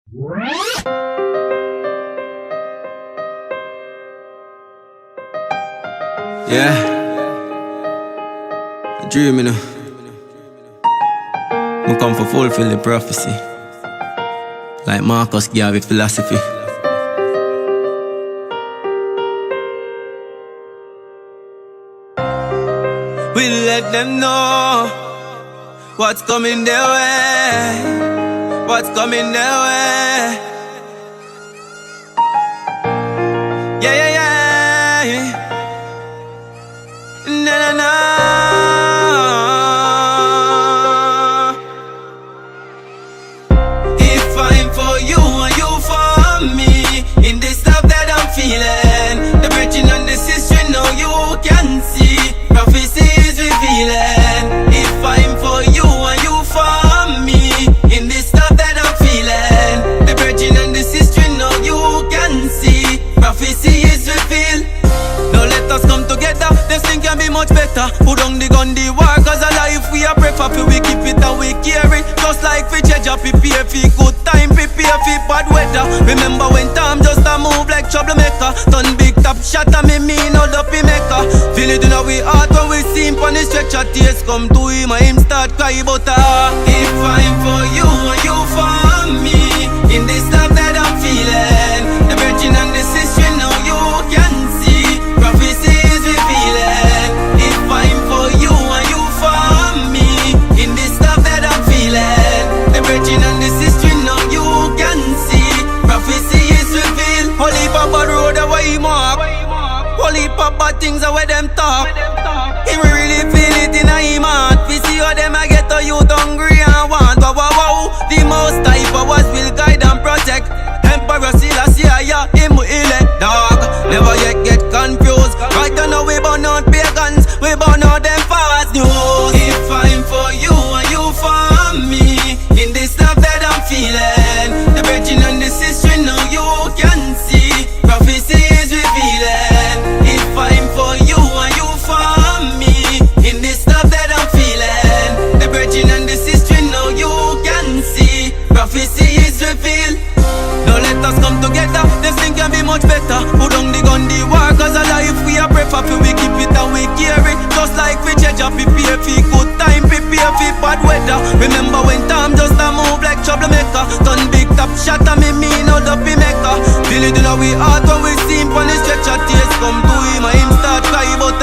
Yeah, a dream, you know. I come for fulfill the prophecy, like Marcus Garvey philosophy. We let them know what's coming their way, what's coming their way. Yeah, yeah, yeah. Na na na. If I'm for you and you for me, in this stuff that I'm feeling, the virgin and the sister now you can see, prophecy is revealing. If I'm for you and you for me, in this stuff that I'm feeling, the virgin and the sister now you can see, prophecy is revealed. Now let us come together, this thing can be much better. Put on the gun, the war, cause a life we are prefer for we keep it and we carry. Just like we treasure, prepare for good time, prepare for bad weather. Remember when time just a move like troublemaker. Turn big top shot and me no dopey maker. Feel it in our heart when we see him on the stretcher. Tears come to him and him start cry but if I'm for you and you for me, in this stuff that I'm feeling, the virgin and the sister now you can see, prophecy is revealing. If I'm for you and you for me, in this stuff that I'm feeling, the virgin and the sister now you can see, prophecy is revealed. Holy Papa road away mark, holy Papa things are where them talk. He really feel it in a him heart. We see how them a get to you hungry and want. Wow, wow, wow. The most high powers will guide and protect. Emperor Selassie, yeah, him will elect dog. Never yet get confused. Right now we burn out pagans, we burn out them fast news. If I'm for you and you for me, in this stuff that I'm feeling, the virgin and the sister now you can see, prophecy is revealing. If I'm for you and you for me, in this stuff that I'm feeling, the virgin and the sister now you can see, prophecy is revealed. Now let us come together, this thing can be much better. Put on the gun, the war, cause a life we are prefer for we keep it and we carry. Just like we treasure, prepare for good time, prepare for bad weather. Remember when time just a move like troublemaker. Turn big top shot and me no dopey maker. Feel it in our heart when we see him on the stretcher. Tears come to him and him start cry but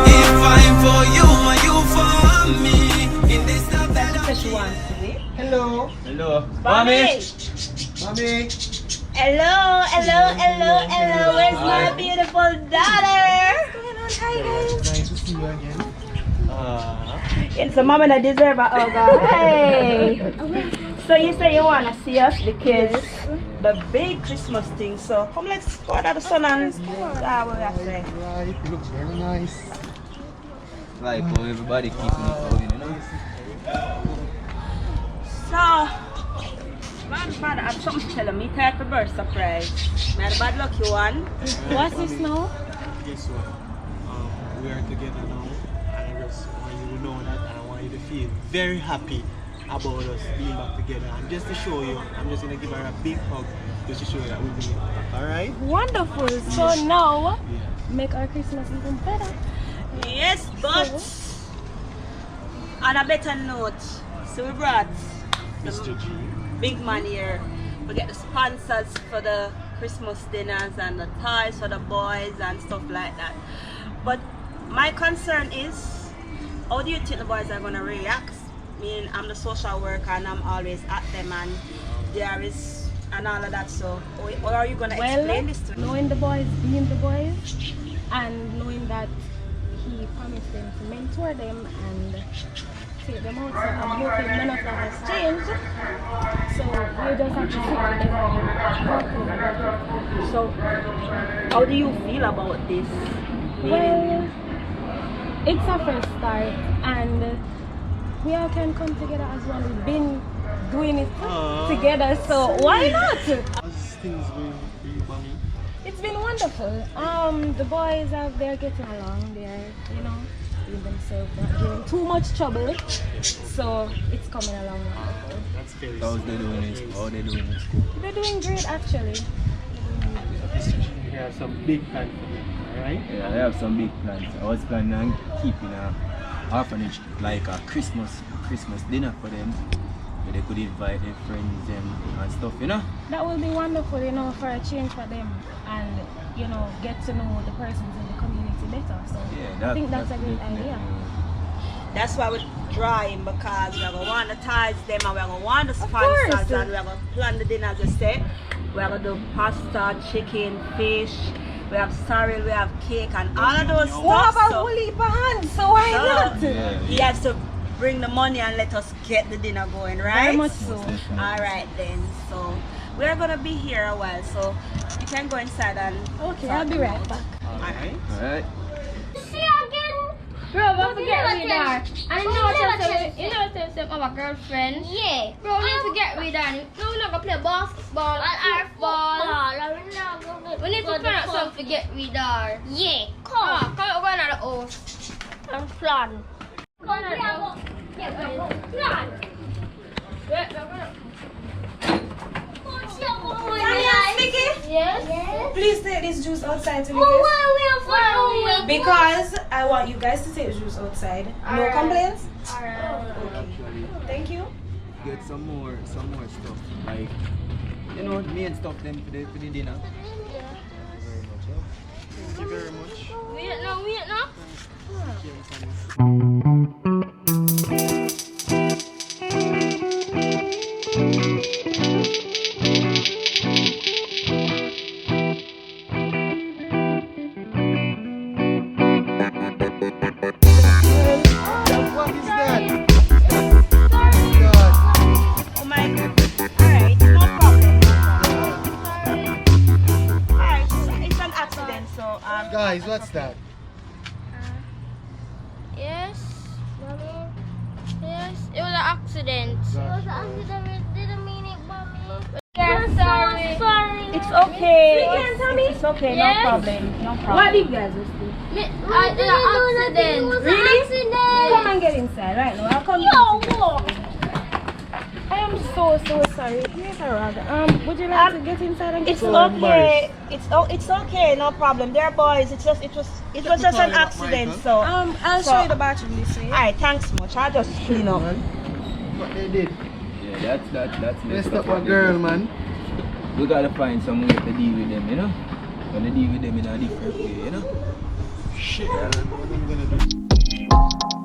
if I'm for you and you for me, in this stuff that I'm feeling. Hello. Hello. Mommy. Hello, hello, hello, hello. Where's my beautiful daughter? What's going on? Hi, guys. Nice to see you again. It's a mama that deserve a hug. Hey. So you say you wanna see us, the kids, the big Christmas thing. So come, let's go out of the sun and what we have to say. Right, you look very nice. Like how everybody keeping it going, you know. So, man, I have something to tell me. Type of birth surprise. Man, the bad lucky one. What's this now? Guess what? We are together now, and I just want you to know that, and I want you to feel very happy about us being back together. And just to show you, I'm just gonna give her a big hug just to show you that we'll be back. All right? Wonderful. So now, make our Christmas even better. Yes, but on a better note, so we brought Mr. G. big man here. We get the sponsors for the Christmas dinners and the toys for the boys and stuff like that. But my concern is, how do you think the boys are gonna react? I mean, I'm the social worker and I'm always at them and there is and all of that. So, or are you gonna explain this to me? Knowing the boys being the boys, and knowing that he promised them to mentor them and take them out, so I'm hoping none of that has changed. So you just have to sit with them and work with them. So, how do you feel about this? Well, it's a first start, and we all can come together as one. We've been doing it together, so why not? How's things going for you, mommy? It's been wonderful. The boys they're getting along. They're, you know, behave themselves, not giving too much trouble. So it's coming along well. That's very How's they doing in school? How they doing in school? They're doing great actually. We have some big plans for them, alright? Yeah, I have some big plans. I was planning on keeping a orphanage like a Christmas dinner for them. Where they could invite their friends and stuff, you know? That will be wonderful, you know, for a change for them and, you know, get to know the persons in the community better. So Yeah, I think that's a great definitely- idea. That's why we're drawing, because we're going to want to ties them and we're going to want the course. sponsors and we're going to plan the dinner as I say. We're going to do pasta, chicken, fish, we have sorrel, we have cake and all of those stuff. What about so, Woolly Band? So why not? Yeah. he has to bring the money and let us get the dinner going, right? Very much so. Alright then, so we're going to be here a while, so you can go inside and Okay, talk I'll be right about- back. Alright. Alright. Bro, don't forget with her. I know what you said about girlfriend. Yeah. Bro, we need to get rid of it. No, we're not gonna play basketball, football. We need to find out something to get rid of her. Yeah, come. Come on, go another house. And plan. Go another house. Plan. Yes? Please take this juice outside to me, Oh, guys. why we Because I want you guys to take the juice outside. No Alright. complaints? Alright. Actually, Thank you. get some more stuff. Like, you know, main stuff them for the dinner. Thank you very much. Wait, no. What is that? God. Oh my god. Alright, no problem. Alright, it's an accident, so Guys, what's that? Yes. Yes. It was an accident. Didn't mean it, mommy. Yeah, sorry. it's okay. It's okay, Yes. no problem. No problem. What did you guys just do? I did an accident. Really? Accident. Come and get inside right now. I'll come. I am so sorry. Here's a rag. Would you like to get inside and get It's So okay. It's okay, no problem. They're boys. It was just an Michael. accident. So I'll So- show you the bathroom this way. alright, thanks much. I'll just clean up. What they did? Yeah, that's Messed up a girl, man. We gotta find some way to deal with them, you know? Gonna deal with them in a different way, you know? Shit, what am I gonna do?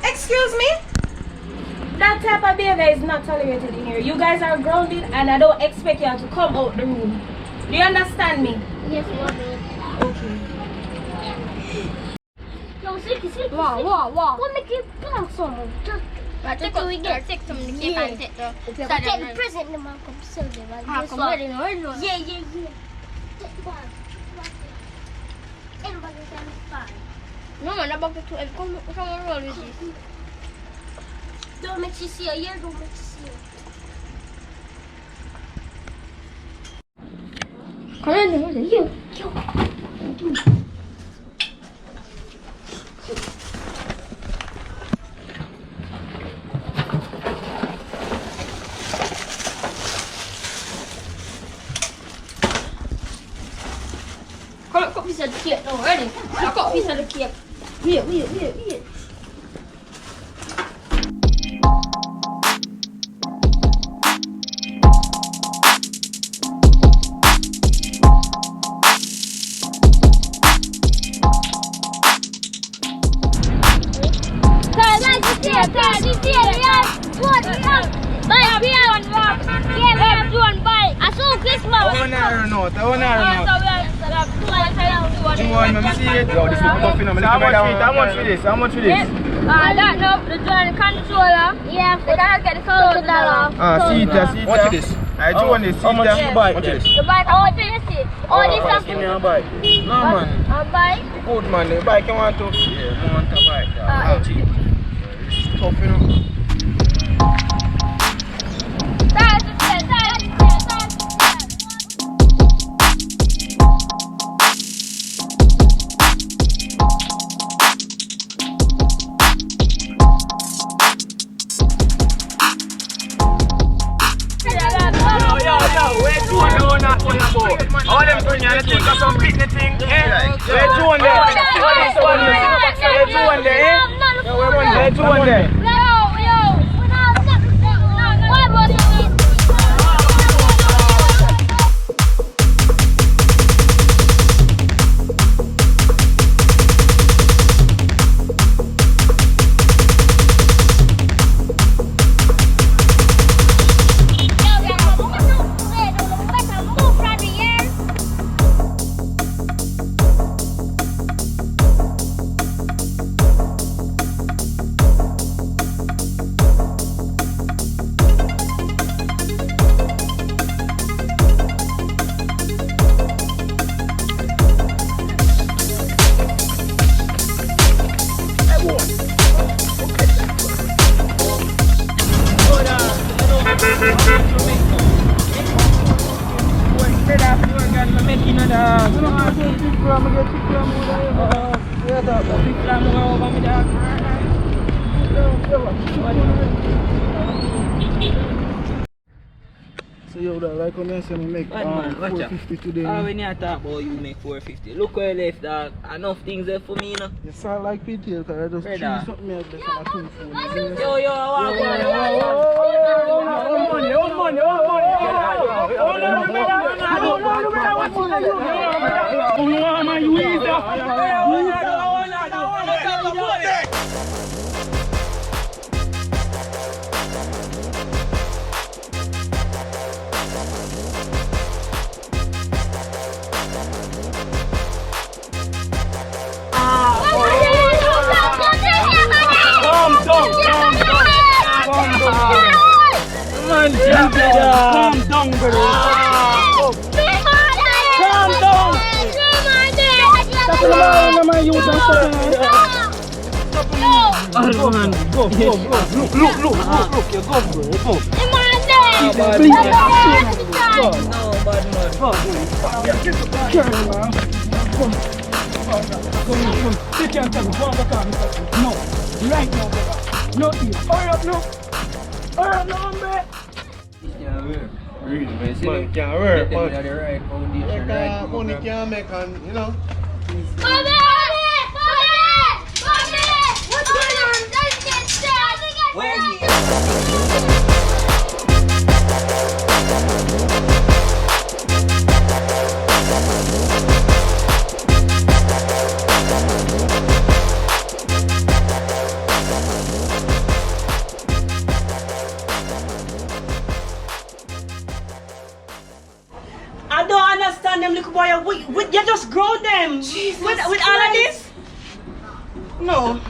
Excuse me? That type of behavior is not tolerated in here. You guys are grounded and I don't expect you to come out the room. Do you understand me? Yes, mommy. Okay. No, sit. Wow. Go make it plan some. Right, take some to keep and take the present the man come sell them. Come on. Yeah. Take one. Everybody can find. No man, about to come and roll with this. Don't make you see a year, don't make you see it. Come on, you. Got a piece of the cake already. I got a piece of the cake. Here. I wanna run out. Let me see it. Yo, this is tough, you know. How much for this? How much for this? That no, the joint controller. Yeah, they cannot get the $30. Seater. How much this? I do want this. How much you buy? The bike, I want to see it. Oh, this is. Give me a bike. No, man. A bike? Good, man. The bike you want to? Yeah, I want a bike. How cheap? It's tough, you know. All them doing you think of some fitness thing, eh? Where two on there? Where two on there, eh? Where two on there? So yo, that like when I say we make 450 today. When you talk about you make 450, look where you left that. Enough things there for me, you know. You sound like PTL because I just choose something else that's on my two phone. Yo, Calm down, brother. Calm down. Stop the man, man, you don't stop Go. Look, you go, bro. Go. Come. Take care of the no, right now, brother. No, hurry up, no. Hombre. Really, Man, can't work, man. Money can't make, and you know. Mommy! What's going on? Where's he? I don't understand them little boy. You just grow them with all of this? No.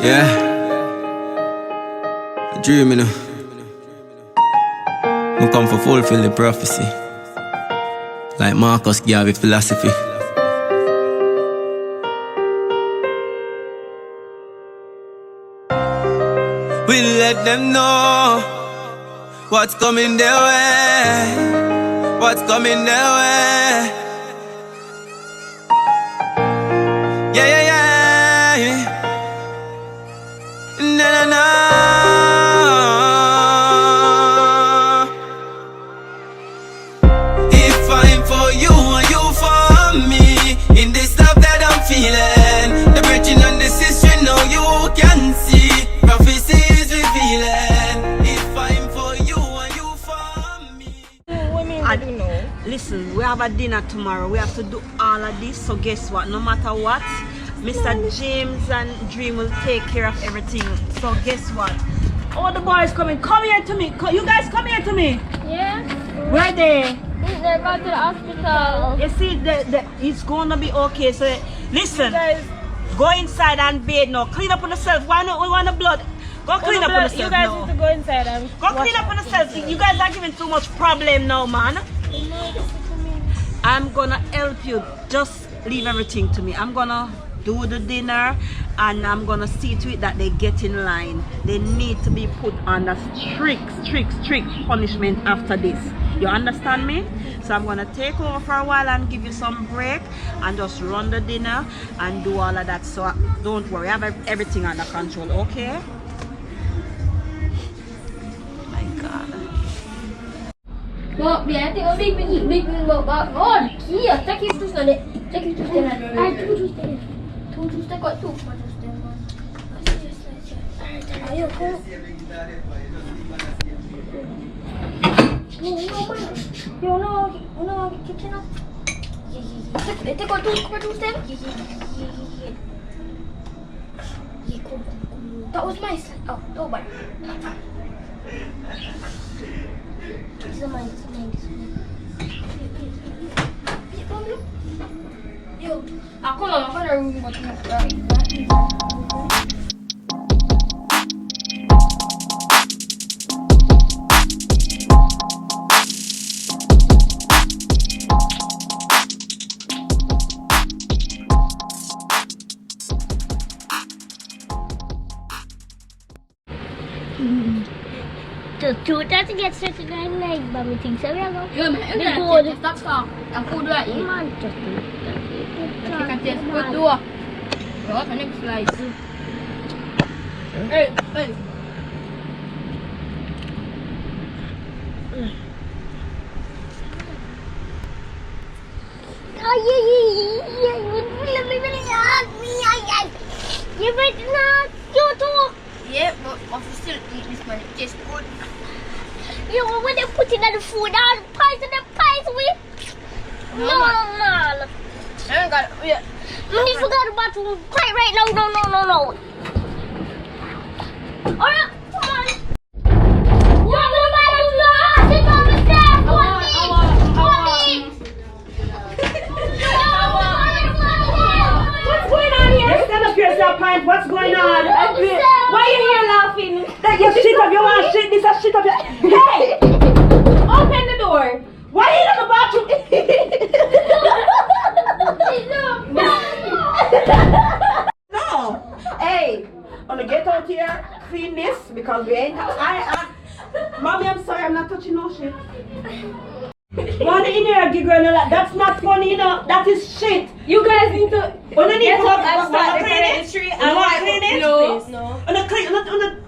Yeah, a dream, you know. I come for fulfill the prophecy, like Marcus Garvey philosophy. will let them know what's coming their way, what's coming their way. Yeah, yeah, yeah, yeah. Na na na. If I'm for you and you for me, in this stuff that I'm feeling, the bridging and the sister, now you can see prophecy is revealing. If I'm for you and you for me. Listen, we have a dinner tomorrow. We have to do all of this. So guess what? No matter what, Mr. James and Dream will take care of everything. So guess what? All the boys coming. Come here to me. You guys come here to me. Yeah? Where are they? They're going to the hospital. You see, it's going to be okay. So listen, go inside and bathe now. Clean up on yourself. Why not? We want the blood. Go clean up on yourself. You guys now. need to go inside and Go clean up on yourself. You guys are giving too much problem now, man. I'm gonna help you. Just leave everything to me. I'm gonna do the dinner and I'm gonna see to it that they get in line. They need to be put under strict punishment after this. You understand me? So I'm gonna take over for a while and give you some break and just run the dinner and do all of that. So don't worry, I have everything under control, okay? My God. Well, yeah, I think I'll big about God. Here, take it to stand. Take it to stand. I two to stand. Two to stand. Got two. One to stand. Ayo, go. No, kitchen up. Yeah. Take out two stand. Yeah, cool. That was my side. Oh, bye. This is mine. Yo, ako na rin mo The two doesn't get such a guy like but we think so we are going. Yeah, man, the good. Stop. Ang food right. Come on, just You can taste good too. What's the next slice? Hey. You better not. You too. Yeah, but I still eat this man. It tastes good. You know when they put it on the food, all the pies and the pies with. No. I ain't got it. Yeah. You forgot about to cry right now. No. Alright, come on. What am I doing? Sit on the stairs. What's going on here? Stand up yourself, Pint. What's going on? Why are you here laughing? That you shit up. You want to shit this or shit up your... Hey! Open the door. Why are you in the bathroom? No. Hey, I'm gonna get out here, clean this because we ain't... Mommy, I'm sorry. I'm not touching no shit. One in here, girl, that's not funny, you know. That is shit. You guys need to get up and start decorating the tree. I want to clean it. No.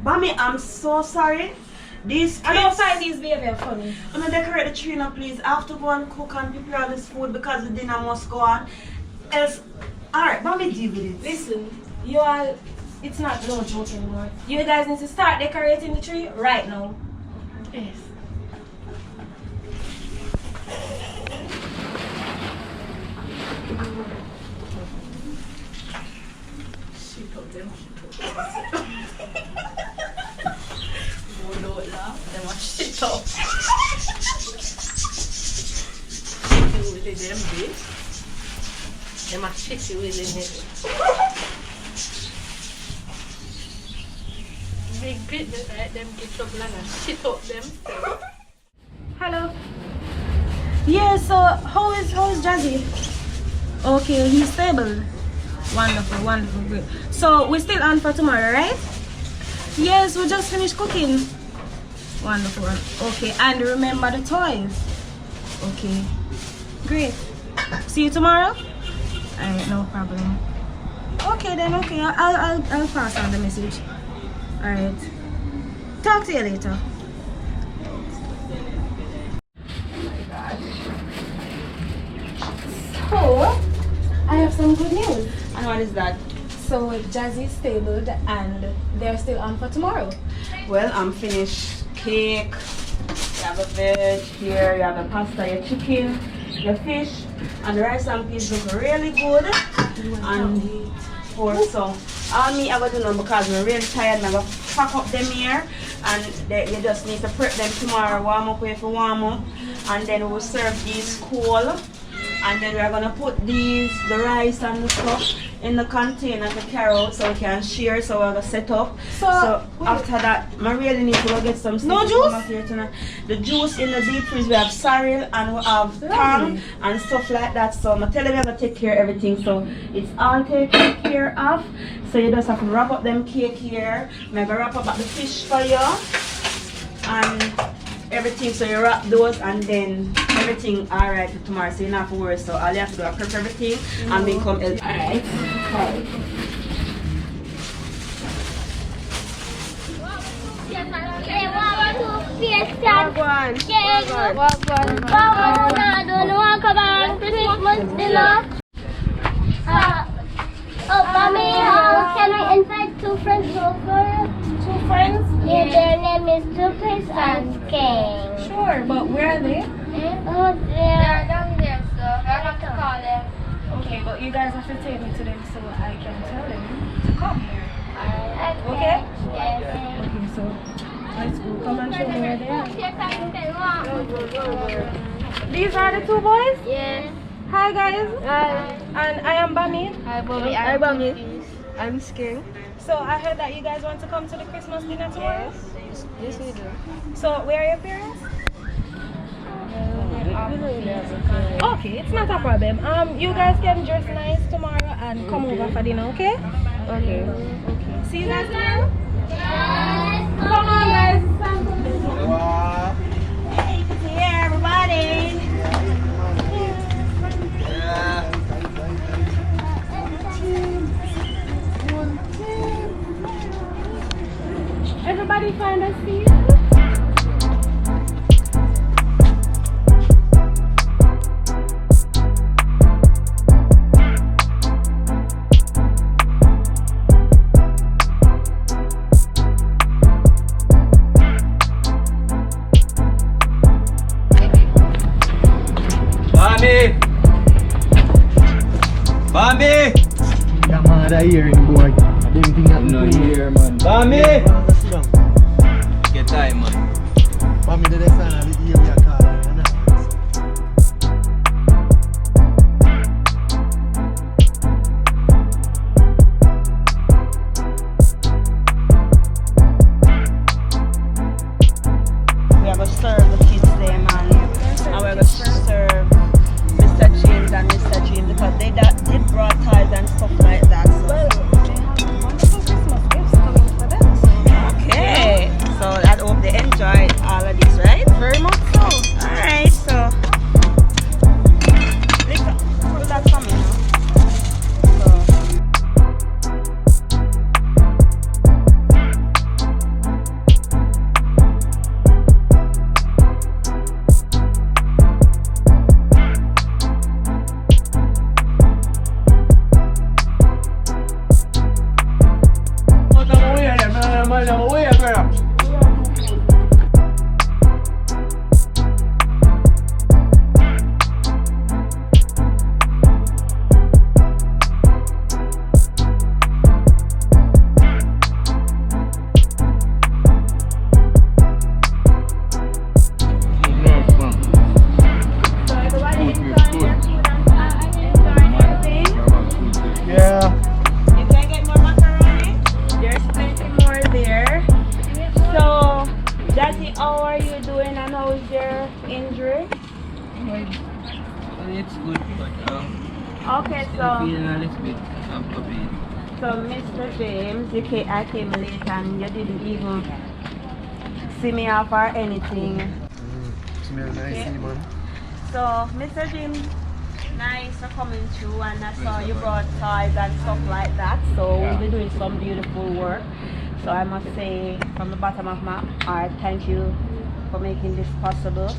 Mommy, I'm so sorry. I don't find these behavior funny. I'm gonna decorate the tree now, please. I have to go and cook and prepare all this food because the dinner must go on. Else, alright, Mommy, deal with it. Listen, you all, it's not no joke anymore. You guys need to start decorating the tree right now. Yes. Hello. Yeah, so how is Jazzy? Okay, he's stable. Wonderful, great. So we're still on for tomorrow, right? Yes, we just finished cooking. Wonderful. Okay, and remember the toys. Okay, great. See you tomorrow. Alright, no problem. Okay then. Okay, I'll pass on the message. Alright. Talk to you later. So, I have some good news. And what is that? So Jazzy is stabled and they're still on for tomorrow. Well, I'm finished cake. You have a veg here, you have a pasta, your chicken, your fish, and the rice and peas look really good. And pork, so all me I gotta do now because I'm really tired. I'm gonna pack up them here, and you just need to prep them tomorrow. Warm up if you warm up, and then we'll serve these cold. And then we're gonna put the rice and the stuff in the container to carry out so we can share. So we're gonna set up. So after that, I really need to go get some stuff. No juice? Here tonight. The juice in the deep freeze, we have sorrel and we have tang and stuff like that. So I'm telling you, I'm gonna take care of everything. So it's all taken care of. So you just have to wrap up them cake here. I'm gonna wrap up the fish for you and everything. So you wrap those and then everything alright for tomorrow, so you don't have to worry. So all you have to do is prep everything and become help. Alright. Can we invite 2 friends over? 2 friends? Yeah, their name is Tupis and King. Sure, but where are they? Oh, They're down there, so I have to call them. Okay, but you guys have to take me to them so I can tell them to come here. Okay? Yes. Okay, so let's go. Come and show me where they are. These are the 2 boys? Yes. Hi guys. Hi. And I am Bami. Hi, Bobby. Hi, Bobby. I'm scared. So I heard that you guys want to come to the Christmas dinner tomorrow? Yes, we do. So where are your parents? Okay, it's not a problem. You guys can dress nice tomorrow and come over for dinner, okay? Okay. Okay. See you guys tomorrow? Yes. Come on guys. Here, everybody. Everybody find a seat. Bambi! Yeah, man, I hear him, boy. I don't think I'm No here, man. Bambi! Get time, man. Bambi, the next time I hear me a call. We are going to serve the kids there, man. And we're going to serve Mr. James and Mr. James because they did brought ties and stuff like that. So. Well, they have wonderful Christmas gifts coming for them. So. Okay, so I hope they enjoy all of this, right? Very much so. Alright, so put that for me now. It's good, but Okay, still so feeling a little bit of a pain. So, Mr. James, I came late and you didn't even see me off or anything. Smell nice, man. So, Mr. James, nice for coming through, and I saw you brought toys and stuff like that. So, we'll be doing some beautiful work. So, I must say from the bottom of my heart, thank you for making this possible.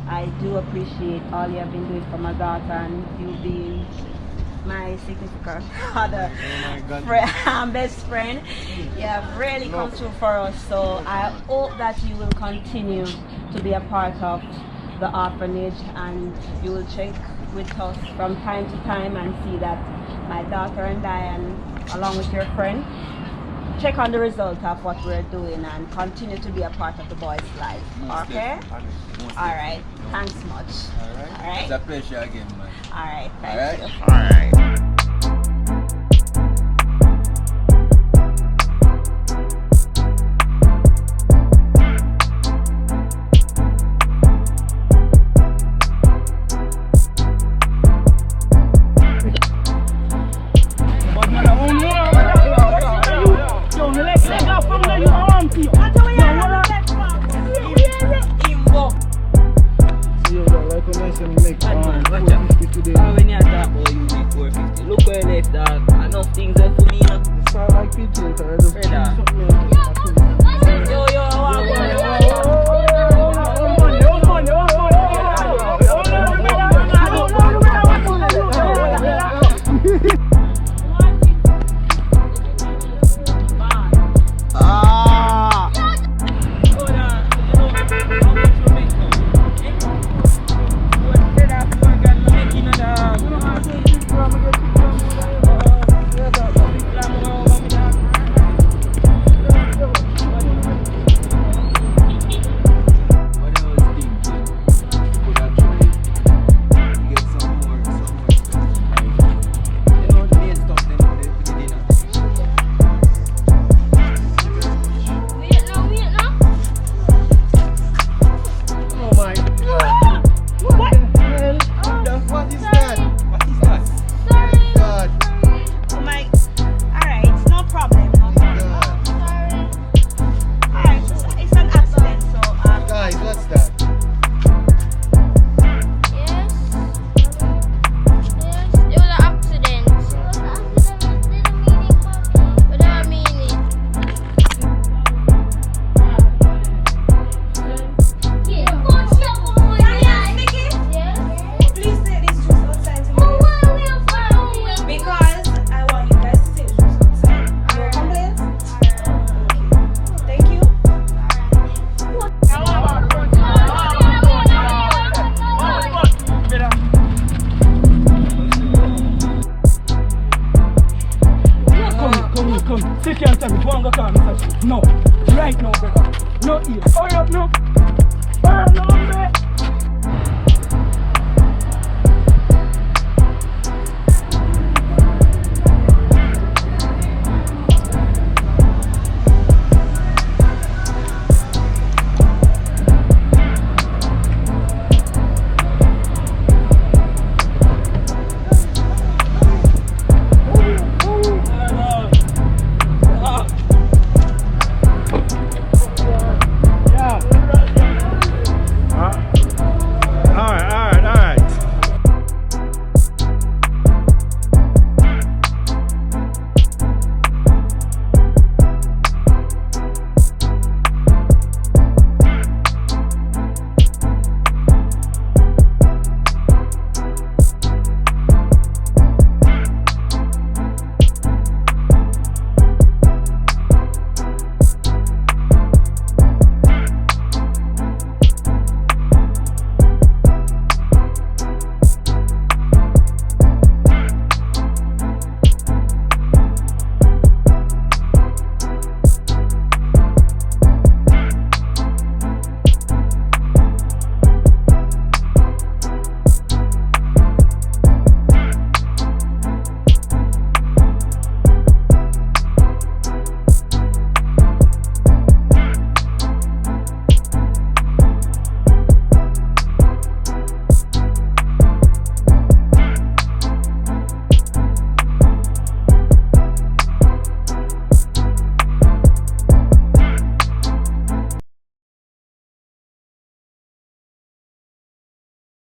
I do appreciate all you have been doing for my daughter and you being my significant other, best friend. You have really come through for us, so I hope that you will continue to be a part of the orphanage and you will check with us from time to time and see that my daughter and I, and along with your friend, check on the result of what we're doing and continue to be a part of the boys' life. Okay? Alright, thanks much. Alright. It's a pleasure again, man. Alright, thank you. Alright. When you talk about you make 450, look where you left that. Enough things there for me, you know. So I like people, I just No, right now, brother. No, here. Hurry up now. Hurry up now, hombre.